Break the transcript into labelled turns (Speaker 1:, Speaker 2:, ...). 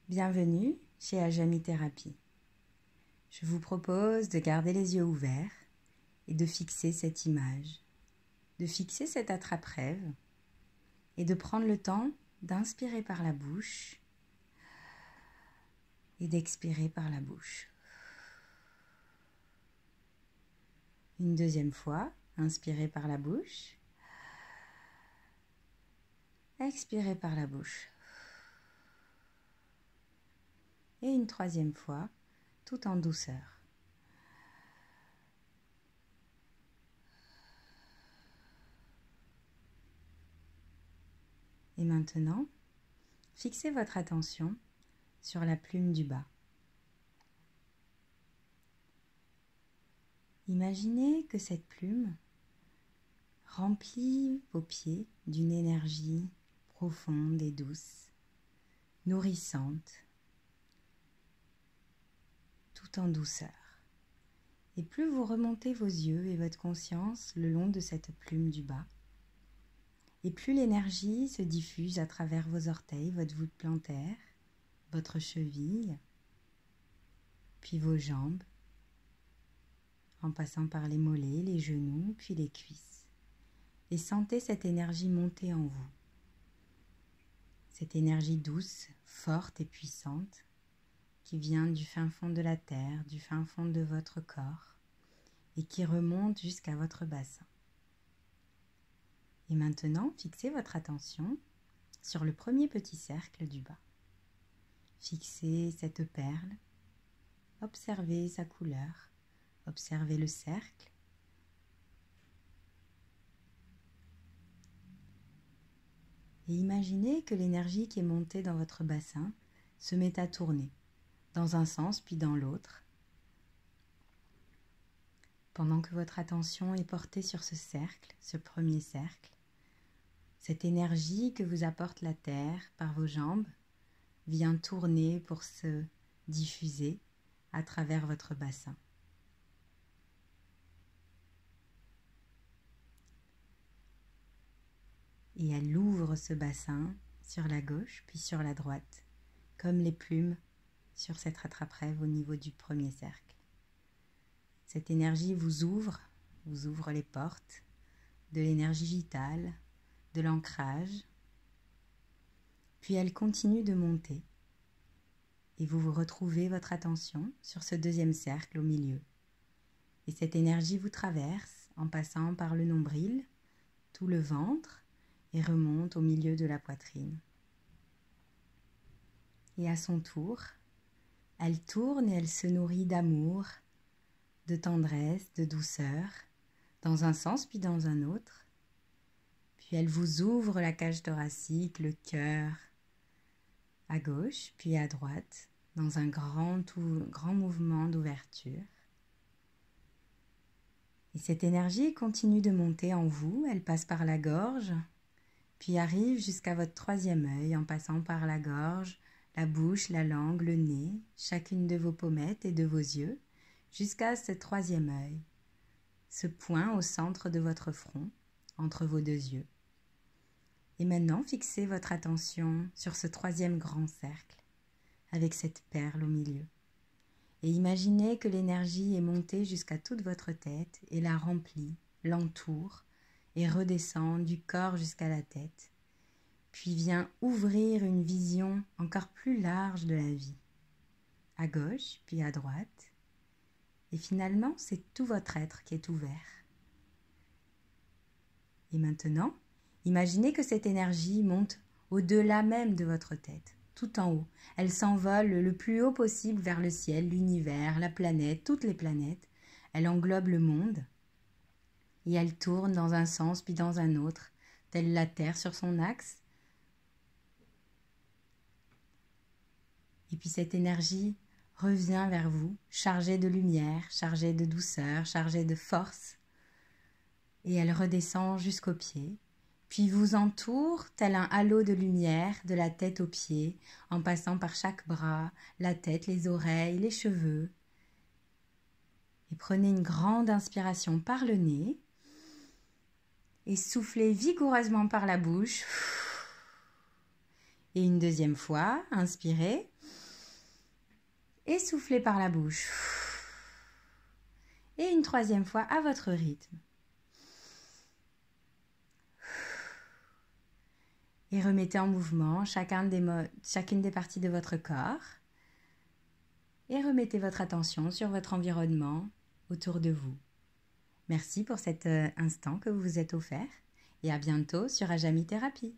Speaker 1: Bienvenue chez Ajami Thérapie. Je vous propose de garder les yeux ouverts et de fixer cette image, de fixer cette attrape-rêve et de prendre le temps d'inspirer par la bouche et d'expirer par la bouche. Une deuxième fois, inspirez par la bouche, expirez par la bouche. Et une troisième fois, tout en douceur. Et maintenant, fixez votre attention sur la plume du bas. Imaginez que cette plume remplit vos pieds d'une énergie profonde et douce, nourrissante, tout en douceur. Et plus vous remontez vos yeux et votre conscience le long de cette plume du bas, et plus l'énergie se diffuse à travers vos orteils, votre voûte plantaire, votre cheville, puis vos jambes, en passant par les mollets, les genoux, puis les cuisses. Et sentez cette énergie monter en vous. Cette énergie douce, forte et puissante qui vient du fin fond de la terre, du fin fond de votre corps et qui remonte jusqu'à votre bassin. Et maintenant, fixez votre attention sur le premier petit cercle du bas. Fixez cette perle, observez sa couleur, observez le cercle. Et imaginez que l'énergie qui est montée dans votre bassin se met à tourner dans un sens puis dans l'autre. Pendant que votre attention est portée sur ce cercle, ce premier cercle, cette énergie que vous apporte la terre par vos jambes vient tourner pour se diffuser à travers votre bassin. Et elle ouvre ce bassin sur la gauche puis sur la droite, comme les plumes sur cette attrape-rêve au niveau du premier cercle. Cette énergie vous ouvre les portes de l'énergie vitale, de l'ancrage, puis elle continue de monter et vous retrouvez votre attention sur ce deuxième cercle au milieu. Et cette énergie vous traverse en passant par le nombril, tout le ventre, et remonte au milieu de la poitrine. Et à son tour, elle tourne et elle se nourrit d'amour, de tendresse, de douceur, dans un sens puis dans un autre. Puis elle vous ouvre la cage thoracique, le cœur, à gauche puis à droite, dans un grand mouvement d'ouverture. Et cette énergie continue de monter en vous, elle passe par la gorge, puis arrive jusqu'à votre troisième œil en passant par la gorge, la bouche, la langue, le nez, chacune de vos pommettes et de vos yeux, jusqu'à ce troisième œil, ce point au centre de votre front, entre vos deux yeux. Et maintenant, fixez votre attention sur ce troisième grand cercle, avec cette perle au milieu. Et imaginez que l'énergie est montée jusqu'à toute votre tête et la remplit, l'entoure, et redescend du corps jusqu'à la tête, puis vient ouvrir une vision encore plus large de la vie, à gauche puis à droite, et finalement c'est tout votre être qui est ouvert. Et maintenant, imaginez que cette énergie monte au-delà même de votre tête, tout en haut. Elle s'envole le plus haut possible vers le ciel, l'univers, la planète, toutes les planètes. Elle englobe le monde. Et elle tourne dans un sens puis dans un autre, telle la Terre sur son axe. Et puis cette énergie revient vers vous, chargée de lumière, chargée de douceur, chargée de force. Et elle redescend jusqu'aux pieds, puis vous entoure tel un halo de lumière de la tête aux pieds, en passant par chaque bras, la tête, les oreilles, les cheveux. Et prenez une grande inspiration par le nez. Et soufflez vigoureusement par la bouche. Et une deuxième fois, inspirez. Et soufflez par la bouche. Et une troisième fois à votre rythme. Et remettez en mouvement chacune des parties de votre corps. Et remettez votre attention sur votre environnement autour de vous. Merci pour cet instant que vous vous êtes offert et à bientôt sur Ajami Thérapie.